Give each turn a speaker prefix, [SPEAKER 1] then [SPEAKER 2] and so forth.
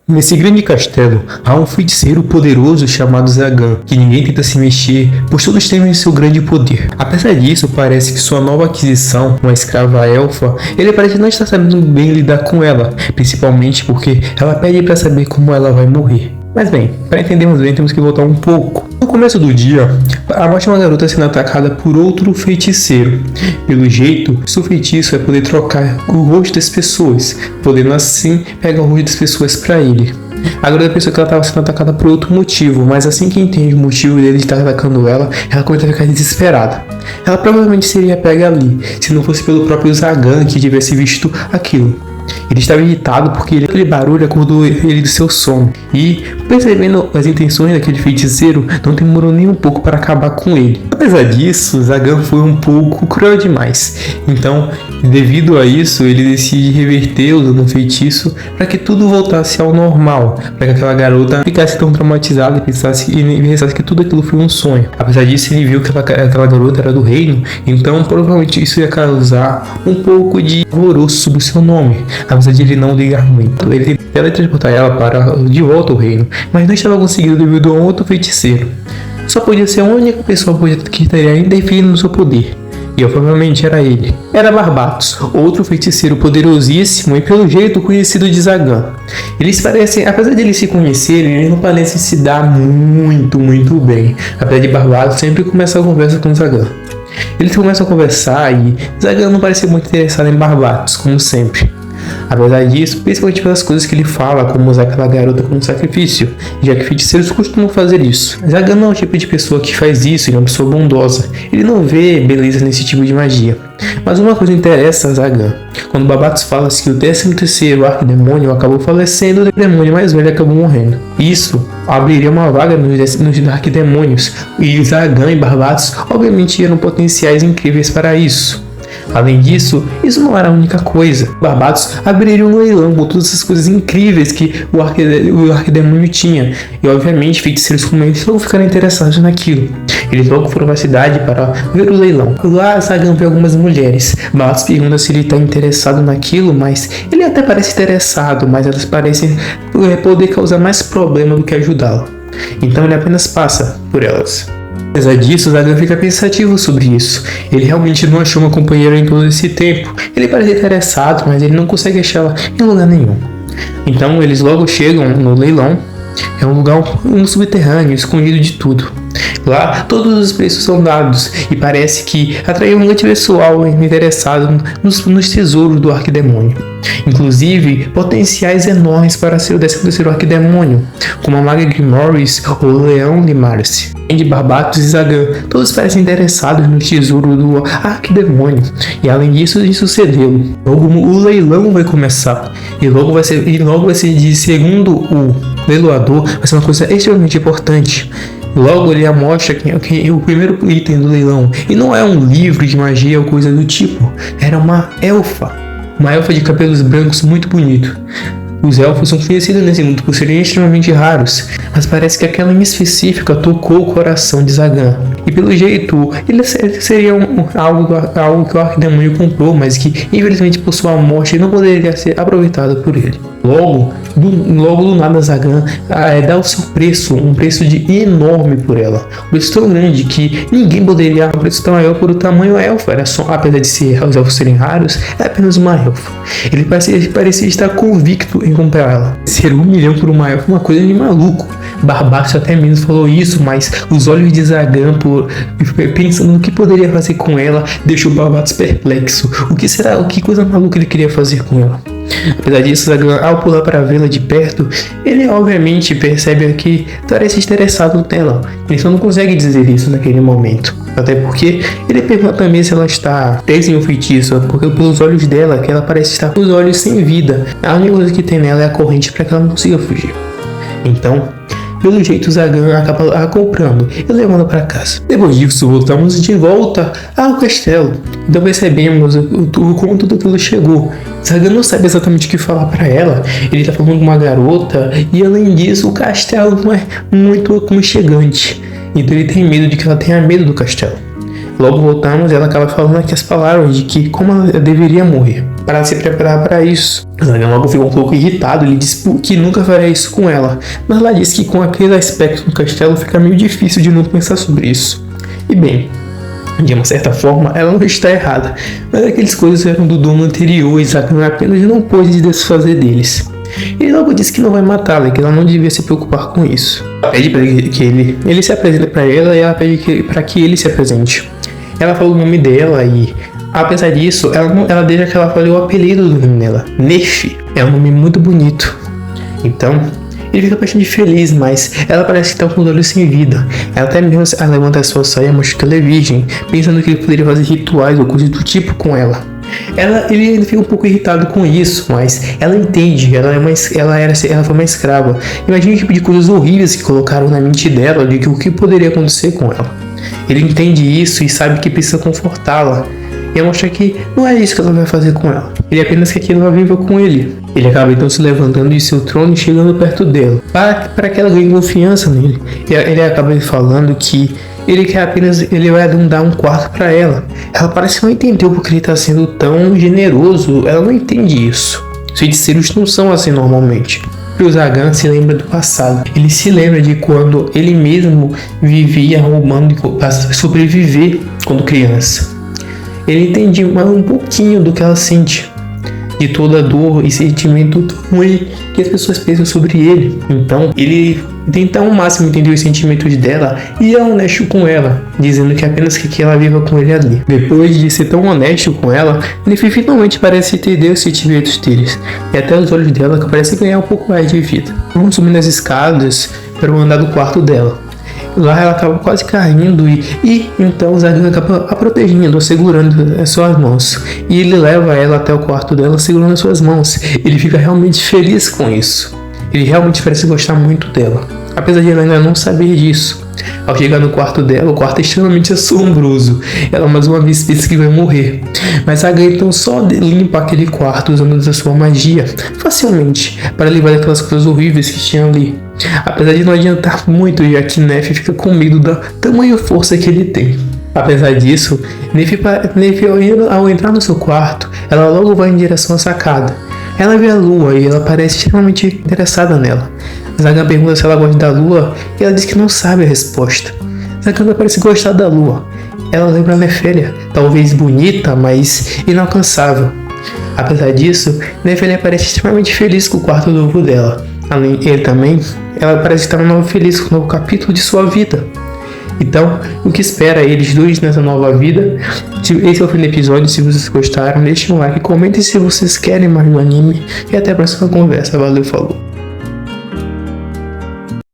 [SPEAKER 1] Nesse grande castelo, há um feiticeiro poderoso chamado Zagan, que ninguém tenta se mexer, pois todos temem seu grande poder. Apesar disso, parece que sua nova aquisição, uma escrava elfa, ele parece não estar sabendo bem lidar com ela, principalmente porque ela pede para saber como ela vai morrer. Mas bem, para entendermos bem, temos que voltar um pouco. No começo do dia, mostra uma garota sendo atacada por outro feiticeiro. Pelo jeito, seu feitiço é poder trocar o rosto das pessoas, podendo assim pegar o rosto das pessoas para ele. A garota pensou que ela estava sendo atacada por outro motivo, mas assim que entende o motivo dele estar atacando ela começa a ficar desesperada. Ela provavelmente seria pega ali, se não fosse pelo próprio Zagan que tivesse visto aquilo. Ele estava irritado porque aquele barulho acordou ele do seu sono. E, percebendo as intenções daquele feiticeiro, não demorou nem um pouco para acabar com ele. Apesar disso, Zagan foi um pouco cruel demais. Então, devido a isso, ele decide reverter usando um feitiço para que tudo voltasse ao normal. Para que aquela garota ficasse tão traumatizada e pensasse que tudo aquilo foi um sonho. Apesar disso, ele viu que aquela garota era do reino. Então, provavelmente isso ia causar um pouco de alvoroço sobre o seu nome. Apesar de ele não ligar muito, ele tentou teletransportar ela de volta ao reino, mas não estava conseguindo devido a um outro feiticeiro. Só podia ser a única pessoa que estaria ainda definindo o seu poder, e provavelmente era ele. Era Barbatos, outro feiticeiro poderosíssimo e pelo jeito conhecido de Zagan. Eles parecem, apesar de eles se conhecerem, eles não parecem se dar muito bem, apesar de Barbatos sempre começar a conversa com Zagan. Eles começam a conversar e Zagan não parece muito interessado em Barbatos, como sempre. Apesar disso, principalmente pelas coisas que ele fala, como usar aquela garota como sacrifício, já que feiticeiros costumam fazer isso. Zagan não é o tipo de pessoa que faz isso, ele é uma pessoa bondosa. Ele não vê beleza nesse tipo de magia. Mas uma coisa interessa a Zagan. Quando Barbatos fala que o 13º arquidemônio acabou falecendo, o demônio mais velho acabou morrendo. Isso abriria uma vaga nos arquidemônios, e Zagan e Barbatos obviamente eram potenciais incríveis para isso. Além disso, isso não era a única coisa. Barbatos abriria um leilão com todas essas coisas incríveis que o arquidemônio tinha. E obviamente feiticeiros como eles logo ficaram interessados naquilo. Eles logo foram à cidade para ver o leilão. Lá Zagan vê algumas mulheres. Barbatos pergunta se ele está interessado naquilo, mas ele até parece interessado, mas elas parecem poder causar mais problema do que ajudá-lo. Então ele apenas passa por elas. Apesar disso, Zagan fica pensativo sobre isso. Ele realmente não achou uma companheira em todo esse tempo. Ele parece interessado, mas ele não consegue achá-la em lugar nenhum. Então eles logo chegam no leilão. É um lugar subterrâneo, escondido de tudo. Lá todos os preços são dados e parece que atraiu um grande pessoal interessado nos tesouros do arquidemônio. Inclusive potenciais enormes para ser o 13º arquidemônio, como a Maga Grimoires ou o Leão de Marcy. De Barbatos e Zagan, todos parecem interessados no tesouro do arquidemônio, e além disso de sucedê-lo. Logo o leilão vai começar, e logo vai ser de segundo o leiloador, vai ser uma coisa extremamente importante. Logo ele mostra quem o primeiro item do leilão, e não é um livro de magia ou coisa do tipo, era uma elfa de cabelos brancos muito bonito. Os elfos são conhecidos nesse mundo por serem extremamente raros, mas parece que aquela em específica tocou o coração de Zagan. E pelo jeito, ele seria algo que o arquidemônio comprou, mas que infelizmente por sua morte não poderia ser aproveitado por ele. Logo do nada Zagan dá o seu preço, um preço enorme por ela. Um preço tão grande que ninguém poderia dar um preço tão maior por o tamanho elfo. Era só, apesar de os elfos serem raros, é apenas uma elfa. Ele parecia estar convicto em comprar ela. Ser 1 milhão por uma elfa é uma coisa de maluco. Barbatos até mesmo falou isso, mas os olhos de Zagan, pensando no que poderia fazer com ela, deixou Barbatos perplexo. Que coisa maluca ele queria fazer com ela? Apesar disso, Zagan, ao pular para vê-la de perto, ele obviamente percebe que parece interessado nela. Ele só não consegue dizer isso naquele momento. Até porque ele pergunta também se ela está presa em um feitiço, porque pelos olhos dela, que ela parece estar com os olhos sem vida. A única coisa que tem nela é a corrente para que ela não consiga fugir. Então, pelo jeito, Zagan acaba a comprando e levando para casa. Depois disso, voltamos de volta ao castelo. Então percebemos como tudo aquilo chegou. Zagan não sabe exatamente o que falar para ela. Ele está falando com uma garota e além disso, o castelo não é muito aconchegante. Então ele tem medo de que ela tenha medo do castelo. Logo voltamos e ela acaba falando aqui as palavras de que como ela deveria morrer. para se preparar para isso. Zagan logo ficou um pouco irritado, ele disse que nunca faria isso com ela, mas ela disse que com aquele aspecto do castelo fica meio difícil de não pensar sobre isso. E bem, de uma certa forma, ela não está errada, mas aquelas coisas eram do dono anterior e Zagan apenas não pôde desfazer deles. Ele logo disse que não vai matá-la e que ela não devia se preocupar com isso. Ela pede para que ele se apresente para ela e ela pede para que ele se apresente. Ela falou o nome dela e, apesar disso, ela deixa que ela fale o apelido do nome dela, Nefi. É um nome muito bonito. Então, ele fica bastante feliz, mas ela parece que está com os olhos sem vida. Ela até mesmo levanta a sua saia, mostra que ela é virgem, pensando que ele poderia fazer rituais ou coisas do tipo com ela. Ele fica um pouco irritado com isso, mas ela entende, ela foi uma escrava. Imagina o tipo de coisas horríveis que colocaram na mente dela de que o que poderia acontecer com ela. Ele entende isso e sabe que precisa confortá-la. E mostra que não é isso que ela vai fazer com ela. Ele apenas quer que ela viva com ele. Ele acaba então se levantando de seu trono e chegando perto dela, para que ela ganhe confiança nele. Ele acaba falando que ele vai dar um quarto para ela. Ela parece não entender porque ele está sendo tão generoso. Ela não entende isso. Os feiticeiros não são assim normalmente. O Zagan se lembra do passado. Ele se lembra de quando ele mesmo vivia roubando para sobreviver quando criança. Ele entende um pouquinho do que ela sente, de toda a dor e sentimento ruim que as pessoas pensam sobre ele. Então, ele tenta ao máximo entender os sentimentos dela e é honesto com ela, dizendo que apenas quer que ela viva com ele ali. Depois de ser tão honesto com ela, ele finalmente parece entender os sentimentos deles, e até os olhos dela que parecem ganhar um pouco mais de vida. Vão subindo as escadas para o andar do quarto dela. Lá ela acaba quase caindo e então o Zagan acaba a protegendo, segurando as suas mãos. E ele leva ela até o quarto dela segurando as suas mãos. Ele fica realmente feliz com isso. Ele realmente parece gostar muito dela, apesar de ela ainda não saber disso. Ao chegar no quarto dela, o quarto é extremamente assombroso. Ela mais uma vez pensa que vai morrer. Mas a Zagan então só limpa aquele quarto usando a sua magia facilmente para livrar daquelas coisas horríveis que tinham ali. Apesar de não adiantar muito, já que Nefi fica com medo da tamanha força que ele tem. Apesar disso, Nefi ao entrar no seu quarto, ela logo vai em direção à sacada. Ela vê a lua e ela parece extremamente interessada nela. Zagan pergunta se ela gosta da lua e ela diz que não sabe a resposta. Zagan parece gostar da lua. Ela lembra a Nefélia, talvez bonita, mas inalcançável. Apesar disso, Nefélia parece extremamente feliz com o quarto novo dela. Além ele também, ela parece estar feliz com o novo capítulo de sua vida. Então, o que espera eles dois nessa nova vida? Esse é o fim do episódio. Se vocês gostaram, deixem um like, comentem se vocês querem mais do anime. E até a próxima conversa. Valeu, falou!